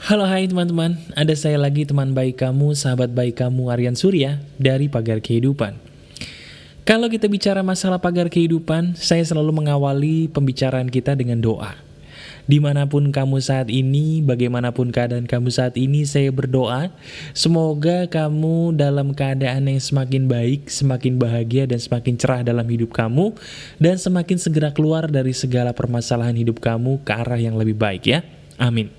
Halo hai teman-teman, ada saya lagi teman baik kamu, sahabat baik kamu Aryan Surya dari Pagar Kehidupan. Kalau kita bicara masalah pagar kehidupan, saya selalu mengawali pembicaraan kita dengan doa. Dimanapun kamu saat ini, bagaimanapun keadaan kamu saat ini, saya berdoa semoga kamu dalam keadaan yang semakin baik, semakin bahagia, dan semakin cerah dalam hidup kamu, dan semakin segera keluar dari segala permasalahan hidup kamu ke arah yang lebih baik ya. Amin.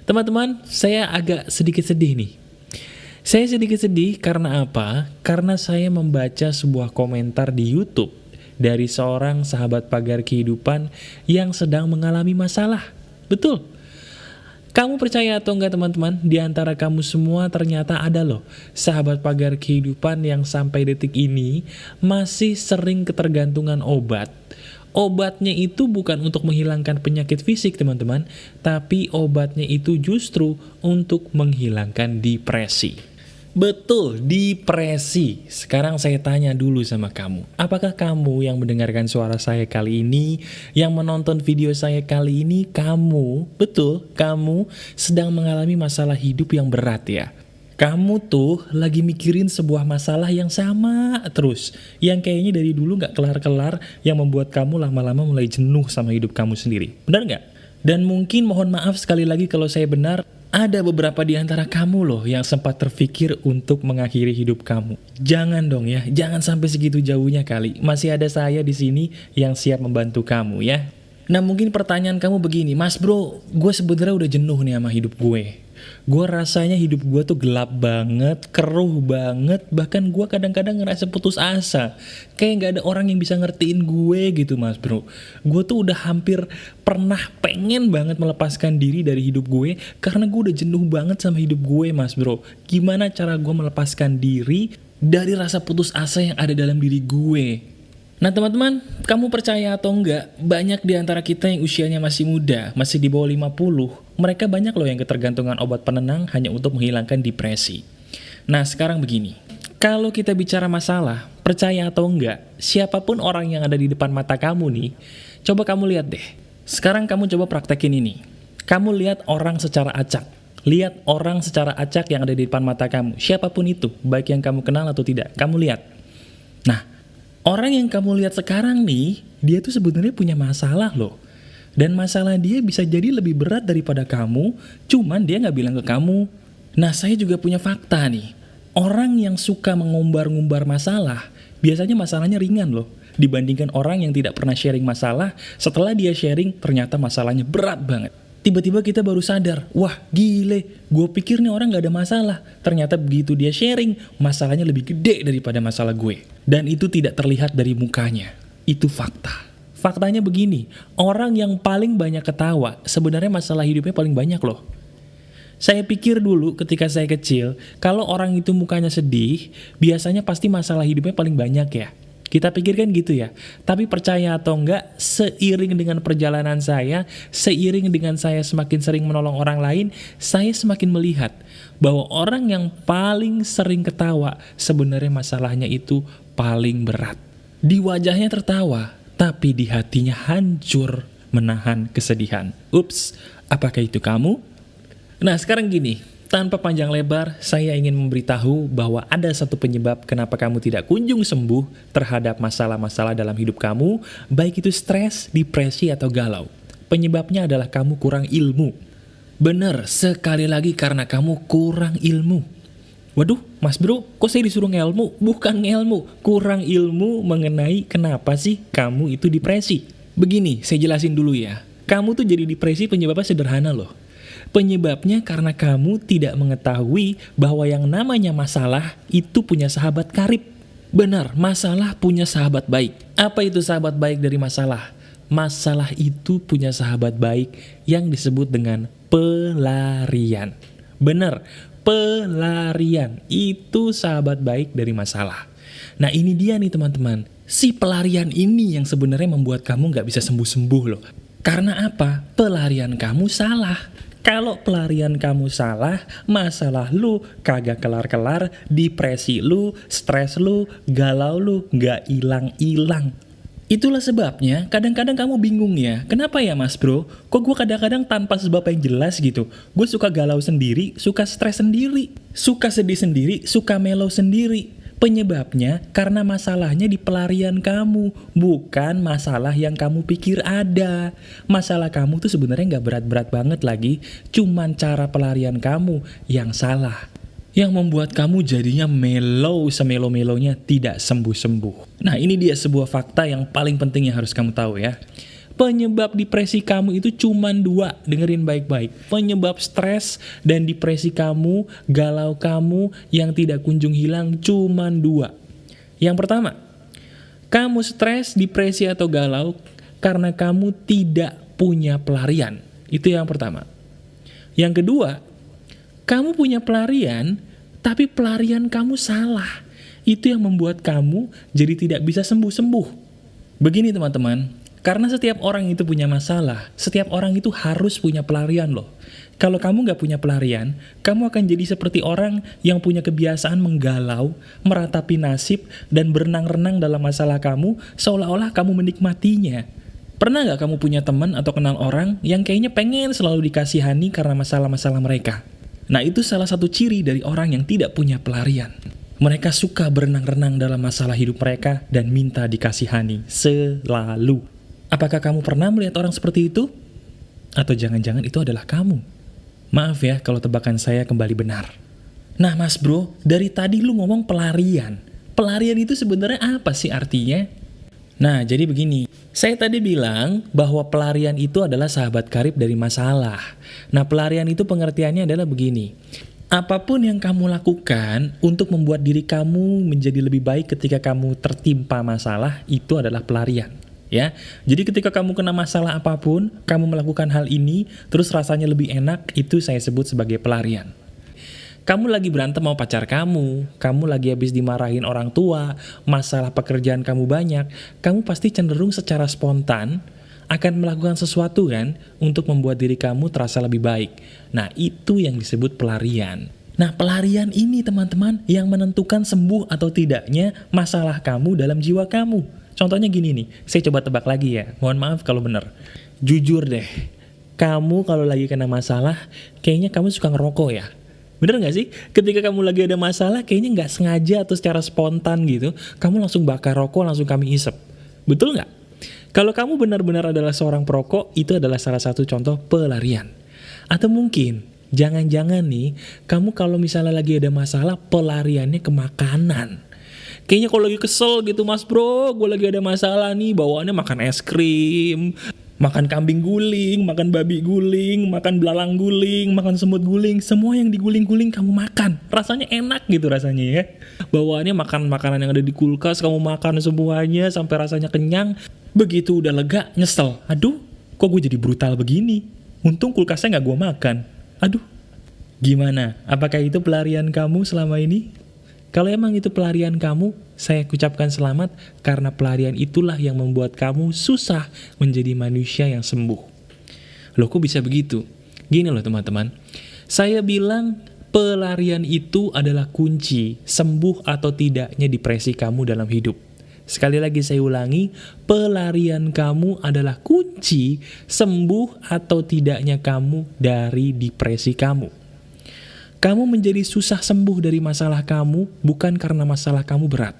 Teman-teman, saya agak sedikit sedih nih. Saya sedikit sedih karena apa? Karena saya membaca sebuah komentar di YouTube dari seorang sahabat pagar kehidupan yang sedang mengalami masalah. Betul. Kamu percaya atau enggak teman-teman? Di antara kamu semua ternyata ada loh sahabat pagar kehidupan yang sampai detik ini masih sering ketergantungan obat. Obatnya itu bukan untuk menghilangkan penyakit fisik teman-teman, tapi obatnya itu justru untuk menghilangkan depresi. Betul, depresi. Sekarang saya tanya dulu sama kamu. Apakah kamu yang mendengarkan suara saya kali ini, yang menonton video saya kali ini, kamu sedang mengalami masalah hidup yang berat ya? Kamu tuh lagi mikirin sebuah masalah yang sama terus, yang kayaknya dari dulu gak kelar-kelar, yang membuat kamu lama-lama mulai jenuh sama hidup kamu sendiri. Benar gak? Dan mungkin mohon maaf sekali lagi kalau saya benar, ada beberapa di antara kamu loh yang sempat terfikir untuk mengakhiri hidup kamu. Jangan dong ya, jangan sampai segitu jauhnya kali. Masih ada saya di sini yang siap membantu kamu ya. Nah mungkin pertanyaan kamu begini, Mas bro, gue sebenarnya udah jenuh nih sama hidup gue. Gue rasanya hidup gue tuh gelap banget, keruh banget, bahkan gue kadang-kadang ngerasa putus asa. Kayak gak ada orang yang bisa ngertiin gue gitu mas bro. Gue tuh udah hampir pernah pengen banget melepaskan diri dari hidup gue, karena gue udah jenuh banget sama hidup gue mas bro. Gimana cara gue melepaskan diri dari rasa putus asa yang ada dalam diri gue? Nah teman-teman, kamu percaya atau enggak, banyak di antara kita yang usianya masih muda, masih di bawah 50, mereka banyak loh yang ketergantungan obat penenang hanya untuk menghilangkan depresi. Nah sekarang begini, kalau kita bicara masalah, percaya atau enggak, siapapun orang yang ada di depan mata kamu nih, coba kamu lihat deh. Sekarang kamu coba praktekin ini. Kamu lihat orang secara acak. Lihat orang secara acak yang ada di depan mata kamu. Siapapun itu, baik yang kamu kenal atau tidak, kamu lihat. Nah, orang yang kamu lihat sekarang nih, dia tuh sebenarnya punya masalah loh. Dan masalah dia bisa jadi lebih berat daripada kamu, cuman dia nggak bilang ke kamu. Nah, saya juga punya fakta nih. Orang yang suka mengumbar-ngumbar masalah, biasanya masalahnya ringan loh. Dibandingkan orang yang tidak pernah sharing masalah, setelah dia sharing, ternyata masalahnya berat banget. Tiba-tiba kita baru sadar, wah gile, gue pikir nih orang gak ada masalah. Ternyata begitu dia sharing, masalahnya lebih gede daripada masalah gue. Dan itu tidak terlihat dari mukanya. Itu fakta. Faktanya begini, orang yang paling banyak ketawa, sebenarnya masalah hidupnya paling banyak loh. Saya pikir dulu ketika saya kecil, kalau orang itu mukanya sedih, biasanya pasti masalah hidupnya paling banyak ya. Kita pikirkan gitu ya. Tapi percaya atau enggak, seiring dengan perjalanan saya, seiring dengan saya semakin sering menolong orang lain, saya semakin melihat bahwa orang yang paling sering ketawa, sebenarnya masalahnya itu paling berat. Di wajahnya tertawa, tapi di hatinya hancur menahan kesedihan. Ups, apakah itu kamu? Nah sekarang gini, tanpa panjang lebar, saya ingin memberitahu bahwa ada satu penyebab kenapa kamu tidak kunjung sembuh terhadap masalah-masalah dalam hidup kamu, baik itu stres, depresi, atau galau. Penyebabnya adalah kamu kurang ilmu. Bener, sekali lagi karena kamu kurang ilmu. Waduh, mas bro, kok saya disuruh ngelmu? Bukan ngelmu, kurang ilmu mengenai kenapa sih kamu itu depresi. Begini, saya jelasin dulu ya. Kamu tuh jadi depresi penyebabnya sederhana loh. Penyebabnya karena kamu tidak mengetahui bahwa yang namanya masalah itu punya sahabat karib. Benar, masalah punya sahabat baik. Apa itu sahabat baik dari masalah? Masalah itu punya sahabat baik yang disebut dengan pelarian. Benar, pelarian itu sahabat baik dari masalah. Nah ini dia nih teman-teman, si pelarian ini yang sebenarnya membuat kamu gak bisa sembuh-sembuh loh. Karena apa? Pelarian kamu salah. Kalau pelarian kamu salah, masalah lu kagak kelar-kelar, depresi lu, stres lu, galau lu gak ilang-ilang. Itulah sebabnya kadang-kadang kamu bingung ya, kenapa ya mas bro? Kok gue kadang-kadang tanpa sebab yang jelas gitu? Gue suka galau sendiri, suka stres sendiri, suka sedih sendiri, suka mellow sendiri. Penyebabnya karena masalahnya di pelarian kamu, bukan masalah yang kamu pikir ada. Masalah kamu tuh sebenarnya nggak berat-berat banget lagi, cuman cara pelarian kamu yang salah, yang membuat kamu jadinya mellow semelo-melonya tidak sembuh-sembuh. Nah ini dia sebuah fakta yang paling penting yang harus kamu tahu ya. Penyebab depresi kamu itu cuma dua, dengerin baik-baik. Penyebab stres dan depresi kamu, galau kamu yang tidak kunjung hilang cuma dua. Yang pertama, kamu stres, depresi atau galau karena kamu tidak punya pelarian. Itu yang pertama. Yang kedua, kamu punya pelarian, tapi pelarian kamu salah. Itu yang membuat kamu jadi tidak bisa sembuh-sembuh. Begini teman-teman, karena setiap orang itu punya masalah, setiap orang itu harus punya pelarian loh. Kalau kamu nggak punya pelarian, kamu akan jadi seperti orang yang punya kebiasaan menggalau, meratapi nasib, dan berenang-renang dalam masalah kamu, seolah-olah kamu menikmatinya. Pernah nggak kamu punya teman atau kenal orang yang kayaknya pengen selalu dikasihani karena masalah-masalah mereka? Nah itu salah satu ciri dari orang yang tidak punya pelarian. Mereka suka berenang-renang dalam masalah hidup mereka dan minta dikasihani selalu. Apakah kamu pernah melihat orang seperti itu? Atau jangan-jangan itu adalah kamu? Maaf ya kalau tebakan saya kembali benar. Nah mas bro, dari tadi lu ngomong pelarian. Pelarian itu sebenarnya apa sih artinya? Nah, jadi begini, saya tadi bilang bahwa pelarian itu adalah sahabat karib dari masalah. Nah, pelarian itu pengertiannya adalah begini. Apapun yang kamu lakukan untuk membuat diri kamu menjadi lebih baik ketika kamu tertimpa masalah, itu adalah pelarian. Ya, jadi ketika kamu kena masalah apapun, kamu melakukan hal ini, terus rasanya lebih enak, itu saya sebut sebagai pelarian. Kamu lagi berantem sama pacar kamu lagi habis dimarahin orang tua, masalah pekerjaan kamu banyak, kamu pasti cenderung secara spontan akan melakukan sesuatu kan untuk membuat diri kamu terasa lebih baik. Nah, itu yang disebut pelarian. Nah, pelarian ini teman-teman yang menentukan sembuh atau tidaknya masalah kamu dalam jiwa kamu. Contohnya gini nih, saya coba tebak lagi ya, mohon maaf kalau bener. Jujur deh, kamu kalau lagi kena masalah, kayaknya kamu suka ngerokok ya? Bener gak sih? Ketika kamu lagi ada masalah, kayaknya gak sengaja atau secara spontan gitu, kamu langsung bakar rokok, langsung kami isep. Betul gak? Kalau kamu benar-benar adalah seorang perokok, itu adalah salah satu contoh pelarian. Atau mungkin, jangan-jangan nih, kamu kalau misalnya lagi ada masalah, pelariannya ke makanan. Kayaknya kalau lagi kesel gitu mas bro, gue lagi ada masalah nih, bawaannya makan es krim, makan kambing guling, makan babi guling, makan belalang guling, makan semut guling, semua yang diguling-guling kamu makan. Rasanya enak gitu rasanya ya. Bawaannya makan makanan yang ada di kulkas, kamu makan semuanya sampai rasanya kenyang. Begitu udah lega, nyesel. Aduh, kok gue jadi brutal begini? Untung kulkasnya gak gue makan. Aduh, gimana? Apakah itu pelarian kamu selama ini? Kalau emang itu pelarian kamu, saya ucapkan selamat karena pelarian itulah yang membuat kamu susah menjadi manusia yang sembuh. Loh kok bisa begitu? Gini loh teman-teman, saya bilang pelarian itu adalah kunci sembuh atau tidaknya depresi kamu dalam hidup. Sekali lagi saya ulangi, pelarian kamu adalah kunci sembuh atau tidaknya kamu dari depresi kamu. Kamu menjadi susah sembuh dari masalah kamu bukan karena masalah kamu berat.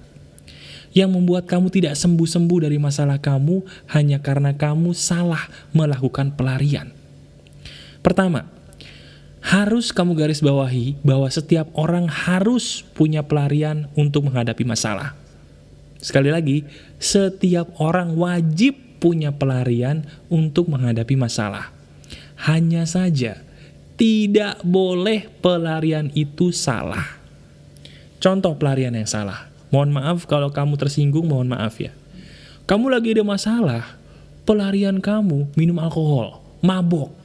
Yang membuat kamu tidak sembuh-sembuh dari masalah kamu hanya karena kamu salah melakukan pelarian. Pertama, harus kamu garis bawahi bahwa setiap orang harus punya pelarian untuk menghadapi masalah. Sekali lagi, setiap orang wajib punya pelarian untuk menghadapi masalah. Hanya saja, tidak boleh pelarian itu salah. Contoh pelarian yang salah. Mohon maaf kalau kamu tersinggung, mohon maaf ya. Kamu lagi ada masalah, pelarian kamu minum alkohol, mabok.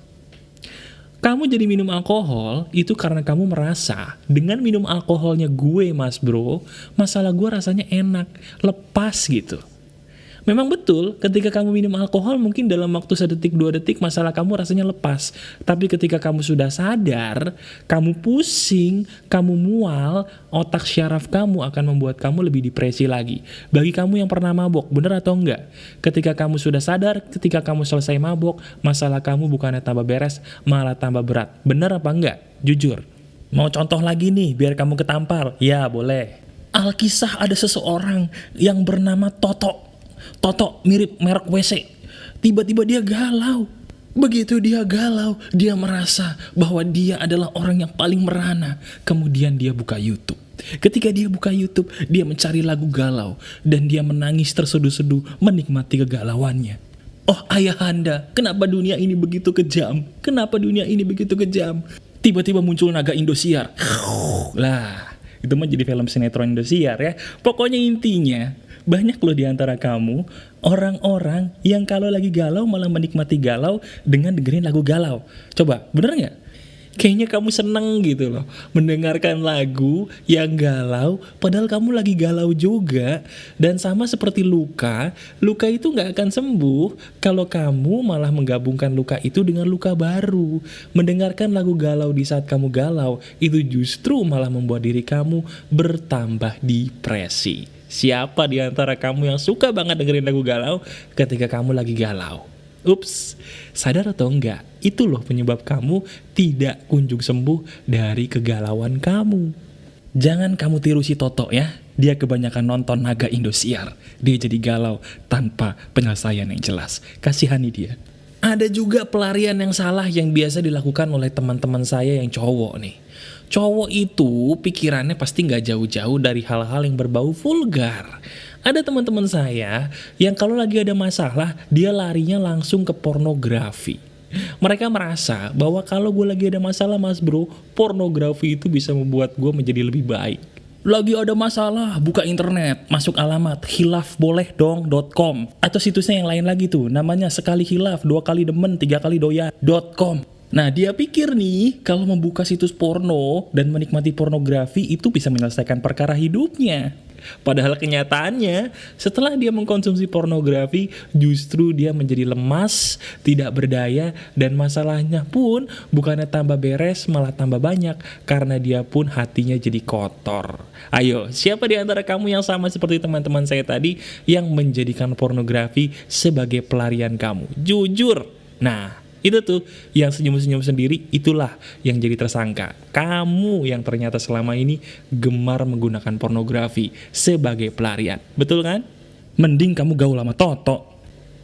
Kamu jadi minum alkohol, itu karena kamu merasa, dengan minum alkoholnya gue mas bro, masalah gue rasanya enak, lepas gitu. Memang betul, ketika kamu minum alkohol mungkin dalam waktu sedetik dua detik masalah kamu rasanya lepas. Tapi ketika kamu sudah sadar, kamu pusing, kamu mual, otak syaraf kamu akan membuat kamu lebih depresi lagi. Bagi kamu yang pernah mabok, bener atau enggak? Ketika kamu sudah sadar, ketika kamu selesai mabok, masalah kamu bukannya tambah beres, malah tambah berat. Bener apa enggak? Jujur. Mau contoh lagi nih, biar kamu ketampar? Ya, boleh. Alkisah ada seseorang yang bernama Toto. Toto mirip merek WC. Tiba-tiba dia galau. Begitu dia galau, dia merasa bahwa dia adalah orang yang paling merana. Kemudian dia buka YouTube. Ketika dia buka YouTube, dia mencari lagu galau. Dan dia menangis terseduh-seduh menikmati kegalauannya. Oh ayahanda, kenapa dunia ini begitu kejam? Kenapa dunia ini begitu kejam? Tiba-tiba muncul naga Indosiar. Lah, itu mah jadi film sinetron Indosiar ya. Pokoknya intinya, banyak loh diantara kamu, orang-orang yang kalau lagi galau malah menikmati galau dengan dengerin lagu galau. Coba, bener gak? Kayaknya kamu seneng gitu loh, mendengarkan lagu yang galau, padahal kamu lagi galau juga. Dan sama seperti luka, luka itu gak akan sembuh kalau kamu malah menggabungkan luka itu dengan luka baru. Mendengarkan lagu galau di saat kamu galau, itu justru malah membuat diri kamu bertambah depresi. Siapa di antara kamu yang suka banget dengerin lagu galau ketika kamu lagi galau? Ups, sadar atau enggak? Itu loh penyebab kamu tidak kunjung sembuh dari kegalauan kamu. Jangan kamu tiru si Toto ya. Dia kebanyakan nonton naga Indosiar. Dia jadi galau tanpa penyelesaian yang jelas. Kasihani dia. Ada juga pelarian yang salah yang biasa dilakukan oleh teman-teman saya yang cowok nih. Cowok itu pikirannya pasti gak jauh-jauh dari hal-hal yang berbau vulgar. Ada teman-teman saya yang kalau lagi ada masalah, dia larinya langsung ke pornografi. Mereka merasa bahwa kalau gue lagi ada masalah mas bro, pornografi itu bisa membuat gue menjadi lebih baik. Lagi ada masalah, buka internet, masuk alamat hilafbolehdong.com atau situsnya yang lain lagi tuh, namanya sekali hilaf, 2 kali demen, 3 kali doyan.com. Nah dia pikir nih, kalau membuka situs porno dan menikmati pornografi itu bisa menyelesaikan perkara hidupnya. Padahal kenyataannya, setelah dia mengkonsumsi pornografi, justru dia menjadi lemas, tidak berdaya, dan masalahnya pun bukannya tambah beres, malah tambah banyak, karena dia pun hatinya jadi kotor. Ayo, siapa di antara kamu yang sama seperti teman-teman saya tadi, yang menjadikan pornografi sebagai pelarian kamu? Jujur! Nah, itu tuh yang senyum-senyum sendiri, itulah yang jadi tersangka. Kamu yang ternyata selama ini gemar menggunakan pornografi sebagai pelarian. Betul kan? Mending kamu gaul sama Toto.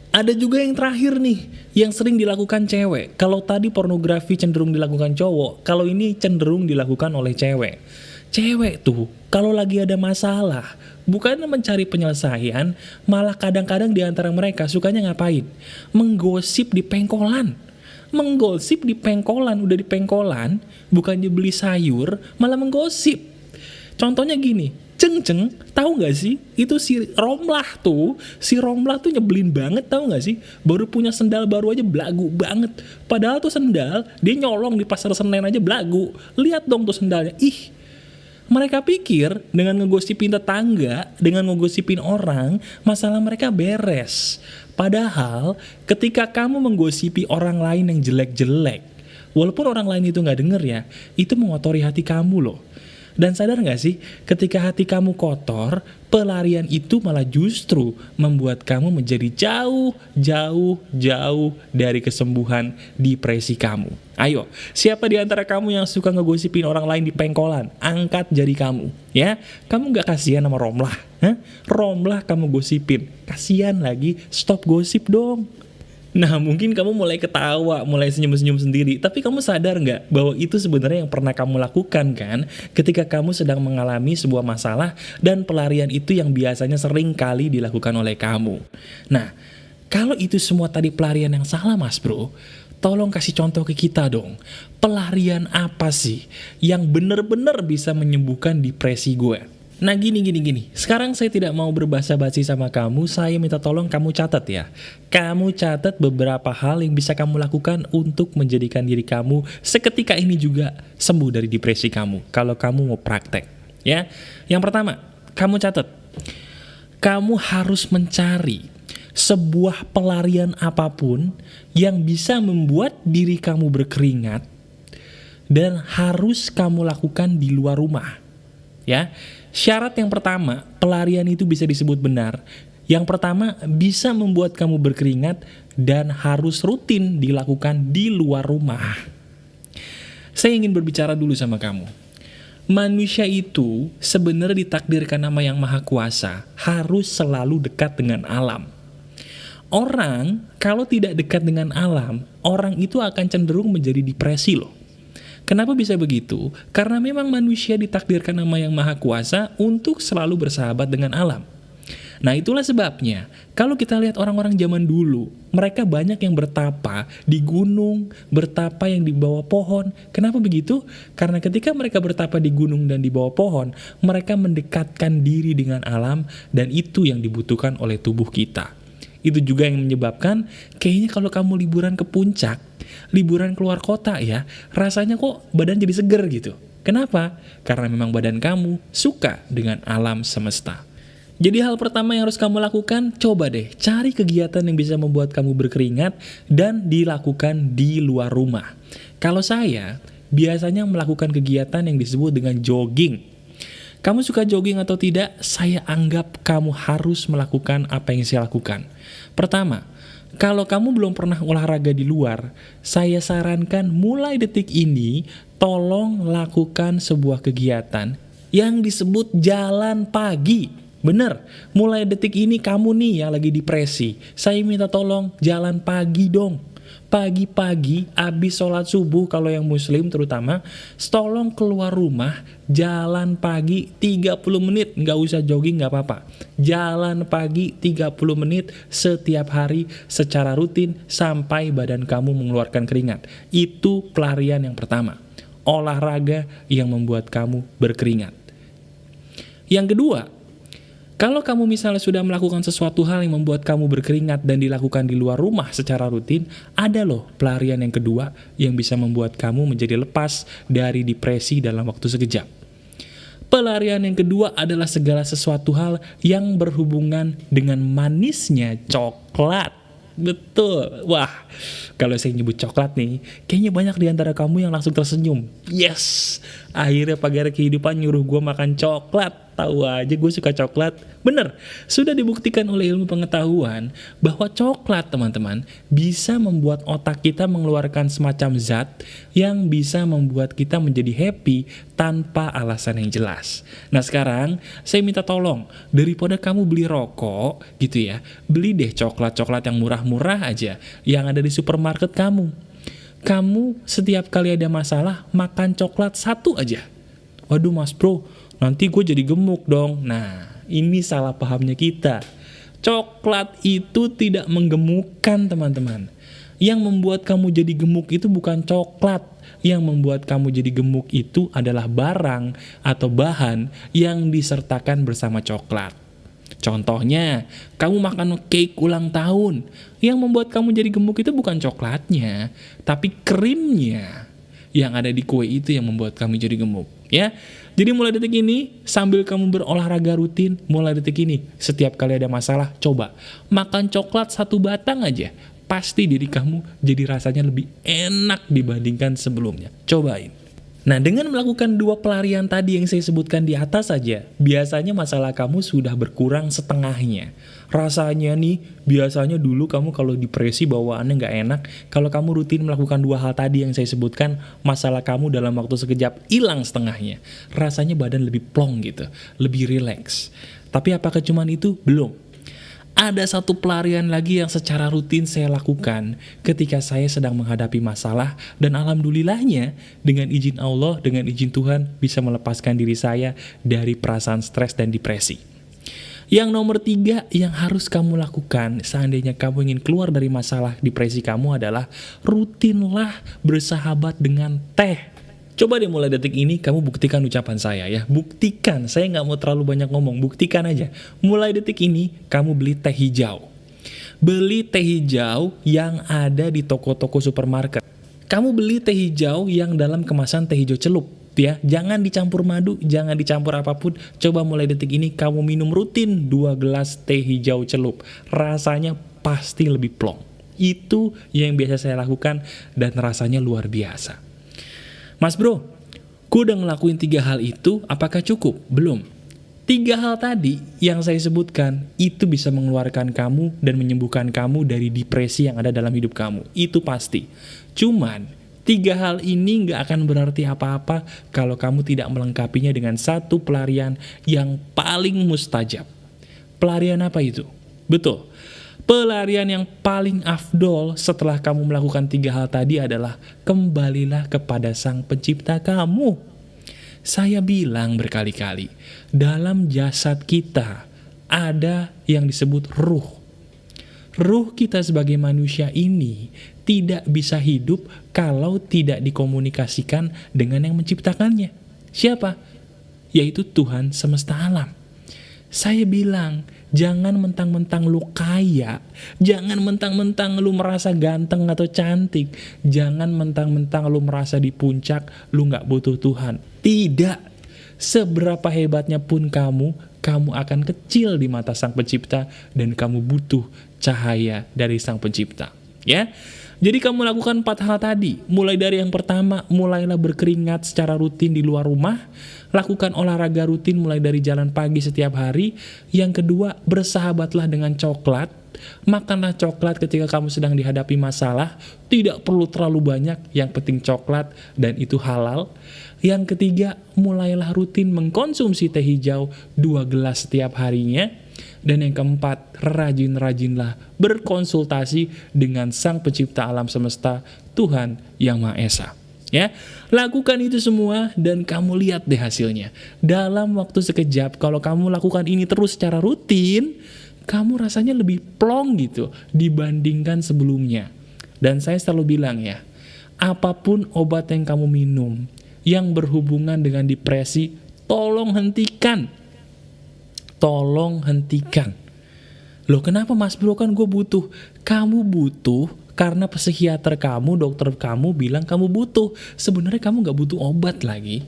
Ada juga yang terakhir nih, yang sering dilakukan cewek. Kalau tadi pornografi cenderung dilakukan cowok, kalau ini cenderung dilakukan oleh cewek. Cewek tuh kalau lagi ada masalah, bukannya mencari penyelesaian, malah kadang-kadang diantara mereka sukanya ngapain? Menggosip di pengkolan. Menggosip di pengkolan, udah di pengkolan, bukannya beli sayur, malah menggosip. Contohnya gini, Ceng, tahu gak sih? Itu si Romlah tuh nyebelin banget, tahu gak sih? Baru punya sendal baru aja belagu banget. Padahal tuh sendal, dia nyolong di pasar Senen aja belagu. Lihat dong tuh sendalnya, ih. Mereka pikir dengan ngegosipin tetangga, dengan ngegosipin orang, masalah mereka beres. Padahal ketika kamu menggosipi orang lain yang jelek-jelek, walaupun orang lain itu gak denger ya, itu mengotori hati kamu loh. Dan sadar gak sih, ketika hati kamu kotor, pelarian itu malah justru membuat kamu menjadi jauh dari kesembuhan depresi kamu. Ayo, siapa di antara kamu yang suka ngegosipin orang lain di pengkolan? Angkat jari kamu, ya. Kamu gak kasihan sama Romlah? Romlah kamu gosipin. Kasihan lagi, stop gosip dong. Nah mungkin kamu mulai ketawa, mulai senyum-senyum sendiri, tapi kamu sadar nggak bahwa itu sebenarnya yang pernah kamu lakukan kan ketika kamu sedang mengalami sebuah masalah dan pelarian itu yang biasanya sering kali dilakukan oleh kamu. Nah kalau itu semua tadi pelarian yang salah mas bro, tolong kasih contoh ke kita dong. Pelarian apa sih yang bener-bener bisa menyembuhkan depresi gue? Nah gini. Sekarang saya tidak mau berbahasa basi sama kamu. Saya minta tolong kamu catat ya. Kamu catat beberapa hal yang bisa kamu lakukan untuk menjadikan diri kamu seketika ini juga sembuh dari depresi kamu. Kalau kamu mau praktek ya. Yang pertama, kamu catat. Kamu harus mencari sebuah pelarian apapun yang bisa membuat diri kamu berkeringat dan harus kamu lakukan di luar rumah. Ya, syarat yang pertama, pelarian itu bisa disebut benar. Yang pertama, bisa membuat kamu berkeringat dan harus rutin dilakukan di luar rumah. Saya ingin berbicara dulu sama kamu. Manusia itu sebenarnya ditakdirkan sama Yang Maha Kuasa harus selalu dekat dengan alam. Orang kalau tidak dekat dengan alam, orang itu akan cenderung menjadi depresi loh. Kenapa bisa begitu? Karena memang manusia ditakdirkan sama Yang Maha Kuasa untuk selalu bersahabat dengan alam. Nah, itulah sebabnya, kalau kita lihat orang-orang zaman dulu, mereka banyak yang bertapa di gunung, bertapa yang di bawah pohon. Kenapa begitu? Karena ketika mereka bertapa di gunung dan di bawah pohon, mereka mendekatkan diri dengan alam, dan itu yang dibutuhkan oleh tubuh kita. Itu juga yang menyebabkan, kayaknya kalau kamu liburan ke puncak, liburan keluar kota ya, rasanya kok badan jadi seger gitu. Kenapa? Karena memang badan kamu suka dengan alam semesta. Jadi hal pertama yang harus kamu lakukan, coba deh cari kegiatan yang bisa membuat kamu berkeringat dan dilakukan di luar rumah. Kalau saya, biasanya melakukan kegiatan yang disebut dengan jogging. Kamu suka jogging atau tidak? Saya anggap kamu harus melakukan apa yang saya lakukan. Pertama, kalau kamu belum pernah olahraga di luar, saya sarankan mulai detik ini, tolong lakukan sebuah kegiatan yang disebut jalan pagi. Bener, mulai detik ini kamu nih yang lagi depresi, saya minta tolong jalan pagi dong. Pagi-pagi, abis sholat subuh kalau yang muslim terutama, tolong keluar rumah, jalan pagi 30 menit, nggak usah jogging nggak apa-apa. Jalan pagi 30 menit setiap hari secara rutin sampai badan kamu mengeluarkan keringat. Itu pelarian yang pertama, olahraga yang membuat kamu berkeringat. Yang kedua, kalau kamu misalnya sudah melakukan sesuatu hal yang membuat kamu berkeringat dan dilakukan di luar rumah secara rutin, ada loh pelarian yang kedua yang bisa membuat kamu menjadi lepas dari depresi dalam waktu sekejap. Pelarian yang kedua adalah segala sesuatu hal yang berhubungan dengan manisnya coklat. Betul. Wah, kalau saya nyebut coklat nih, kayaknya banyak di antara kamu yang langsung tersenyum. Yes, akhirnya Pagar Kehidupan nyuruh gue makan coklat. Tahu aja gue suka coklat. Bener, sudah dibuktikan oleh ilmu pengetahuan bahwa coklat, teman-teman, bisa membuat otak kita mengeluarkan semacam zat yang bisa membuat kita menjadi happy tanpa alasan yang jelas. Nah sekarang, saya minta tolong, daripada kamu beli rokok gitu ya, beli deh coklat-coklat yang murah-murah aja yang ada di supermarket kamu. Kamu setiap kali ada masalah, makan coklat satu aja. Waduh mas bro, nanti gue jadi gemuk dong. Nah, ini salah pahamnya kita. Coklat itu tidak menggemukkan, teman-teman. Yang membuat kamu jadi gemuk itu bukan coklat. Yang membuat kamu jadi gemuk itu adalah barang atau bahan yang disertakan bersama coklat. Contohnya, kamu makan cake ulang tahun. Yang membuat kamu jadi gemuk itu bukan coklatnya, tapi krimnya yang ada di kue itu yang membuat kamu jadi gemuk. Ya, jadi mulai detik ini, sambil kamu berolahraga rutin, mulai detik ini, setiap kali ada masalah, coba makan coklat satu batang aja. Pasti diri kamu jadi rasanya lebih enak dibandingkan sebelumnya. Cobain. Nah, dengan melakukan dua pelarian tadi yang saya sebutkan di atas saja, biasanya masalah kamu sudah berkurang setengahnya. Rasanya nih, biasanya dulu kamu kalau depresi bawaannya nggak enak, kalau kamu rutin melakukan dua hal tadi yang saya sebutkan, masalah kamu dalam waktu sekejap hilang setengahnya. Rasanya badan lebih plong gitu, lebih rileks. Tapi apakah cuma itu? Belum. Ada satu pelarian lagi yang secara rutin saya lakukan ketika saya sedang menghadapi masalah, dan alhamdulillahnya dengan izin Allah, dengan izin Tuhan bisa melepaskan diri saya dari perasaan stres dan depresi. Yang nomor 3 yang harus kamu lakukan seandainya kamu ingin keluar dari masalah depresi kamu adalah rutinlah bersahabat dengan teh. Coba deh mulai detik ini kamu buktikan ucapan saya ya. Buktikan, saya nggak mau terlalu banyak ngomong, buktikan aja. Mulai detik ini kamu beli teh hijau. Beli teh hijau yang ada di toko-toko supermarket. Kamu beli teh hijau yang dalam kemasan teh hijau celup. ya. Jangan dicampur madu, jangan dicampur apapun. Coba mulai detik ini kamu minum rutin 2 gelas teh hijau celup. Rasanya pasti lebih plong. Itu yang biasa saya lakukan dan rasanya luar biasa. Mas bro, ku udah ngelakuin 3 hal itu, apakah cukup? Belum. 3 hal tadi yang saya sebutkan, itu bisa mengeluarkan kamu dan menyembuhkan kamu dari depresi yang ada dalam hidup kamu. Itu pasti. Cuman, 3 hal ini nggak akan berarti apa-apa kalau kamu tidak melengkapinya dengan satu pelarian yang paling mustajab. Pelarian apa itu? Betul. Pelarian yang paling afdol setelah kamu melakukan 3 hal tadi adalah kembalilah kepada Sang Pencipta kamu. Saya bilang berkali-kali, dalam jasad kita ada yang disebut ruh. Ruh kita sebagai manusia ini tidak bisa hidup kalau tidak dikomunikasikan dengan yang menciptakannya. Siapa? Yaitu Tuhan semesta alam. Saya bilang, jangan mentang-mentang lu kaya, jangan mentang-mentang lu merasa ganteng atau cantik, jangan mentang-mentang lu merasa di puncak, lu gak butuh Tuhan. Tidak, seberapa hebatnya pun kamu akan kecil di mata Sang Pencipta dan kamu butuh cahaya dari Sang Pencipta. Ya, jadi kamu lakukan 4 hal tadi. Mulai dari yang pertama, mulailah berkeringat secara rutin di luar rumah. Lakukan olahraga rutin mulai dari jalan pagi setiap hari. Yang kedua, bersahabatlah dengan coklat. Makanlah coklat ketika kamu sedang dihadapi masalah. Tidak perlu terlalu banyak, yang penting coklat dan itu halal. Yang ketiga, mulailah rutin mengkonsumsi teh hijau 2 gelas setiap harinya. Dan yang keempat, rajin-rajinlah berkonsultasi dengan Sang Pencipta alam semesta, Tuhan Yang Maha Esa. Ya, lakukan itu semua dan kamu lihat deh hasilnya. Dalam waktu sekejap, kalau kamu lakukan ini terus secara rutin, kamu rasanya lebih plong gitu dibandingkan sebelumnya. Dan saya selalu bilang ya, apapun obat yang kamu minum yang berhubungan dengan depresi, tolong hentikan. Tolong hentikan. Loh kenapa mas bro, kan gue butuh. Kamu butuh karena psikiater kamu, dokter kamu bilang kamu butuh. Sebenarnya kamu gak butuh obat lagi.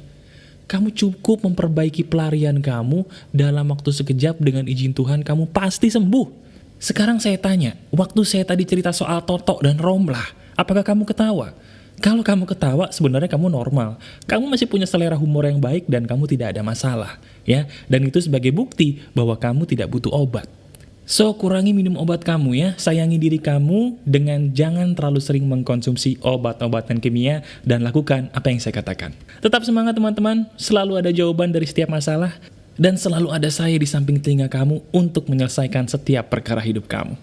Kamu cukup memperbaiki pelarian kamu dalam waktu sekejap, dengan izin Tuhan kamu pasti sembuh. Sekarang saya tanya, waktu saya tadi cerita soal Toto dan Romlah, apakah kamu ketawa? Kalau kamu ketawa, sebenarnya kamu normal. Kamu masih punya selera humor yang baik dan kamu tidak ada masalah, ya. Dan itu sebagai bukti bahwa kamu tidak butuh obat. So, kurangi minum obat kamu ya. Sayangi diri kamu dengan jangan terlalu sering mengkonsumsi obat-obatan kimia dan lakukan apa yang saya katakan. Tetap semangat teman-teman, selalu ada jawaban dari setiap masalah dan selalu ada saya di samping telinga kamu untuk menyelesaikan setiap perkara hidup kamu.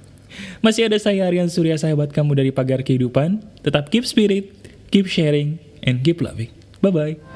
Masih ada saya Aryan Surya, sahabat kamu dari Pagar Kehidupan. Tetap keep spirit, keep sharing, and keep loving. Bye-bye.